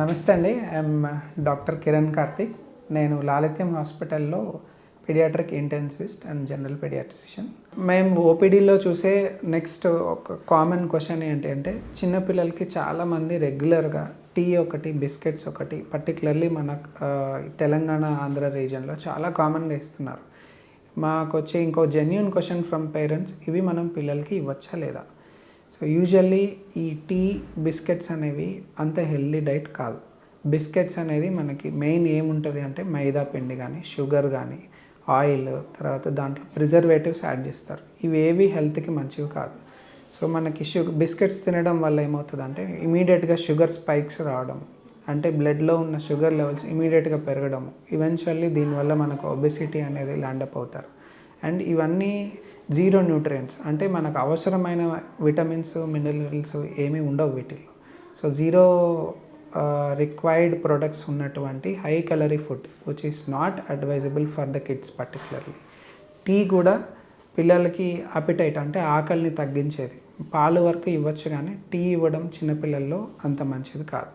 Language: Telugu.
నమస్తే అండి. I'm doctor Kiran Karthik. నేను లాలిత్యం హాస్పిటల్లో paediatric intensivist and general paediatrician. మేము ఓపీడీలో చూసే నెక్స్ట్ ఒక కామన్ క్వశ్చన్ ఏంటి అంటే, చిన్నపిల్లలకి చాలామంది రెగ్యులర్గా టీ ఒకటి, బిస్కెట్స్ ఒకటి, పర్టికులర్లీ మన తెలంగాణ, ఆంధ్ర రీజియన్లో చాలా కామన్గా ఇస్తున్నారు. మాకు వచ్చే ఇంకో జెన్యూన్ క్వశ్చన్ ఫ్రమ్ పేరెంట్స్, ఇవి మనం పిల్లలకి ఇవ్వచ్చా లేదా? సో యూజువల్లీ ఈ టీ, బిస్కెట్స్ అనేవి అంత హెల్దీ డైట్ కాదు. బిస్కెట్స్ అనేది మనకి మెయిన్ ఏముంటుంది అంటే మైదా పిండి కానీ, షుగర్ కానీ, ఆయిల్, తర్వాత దాంట్లో ప్రిజర్వేటివ్స్ యాడ్ చేస్తారు. ఇవి ఏవి హెల్త్కి మంచివి కాదు. సో మనకి బిస్కెట్స్ తినడం వల్ల ఏమవుతుందంటే ఇమీడియట్గా షుగర్ స్పైక్స్ రావడం, అంటే బ్లడ్లో ఉన్న షుగర్ లెవెల్స్ ఇమీడియట్గా పెరగడము, ఈవెన్చువల్లీ దీనివల్ల మనకు ఒబెసిటీ అనేది ల్యాండప్ అవుతారు. అండ్ ఇవన్నీ జీరో న్యూట్రియంట్స్, అంటే మనకు అవసరమైన విటమిన్స్, మినరల్స్ ఏమీ ఉండవు వీటిల్లో. సో జీరో రిక్వైర్డ్ ప్రొడక్ట్స్ ఉన్నటువంటి high calorie food which is not advisable for the kids particularly. Tea కూడా పిల్లలకి అపిటైట్, అంటే ఆకలిని తగ్గించేది. పాలు వరకు ఇవ్వచ్చు కానీ టీ ఇవ్వడం చిన్నపిల్లల్లో అంత మంచిది కాదు.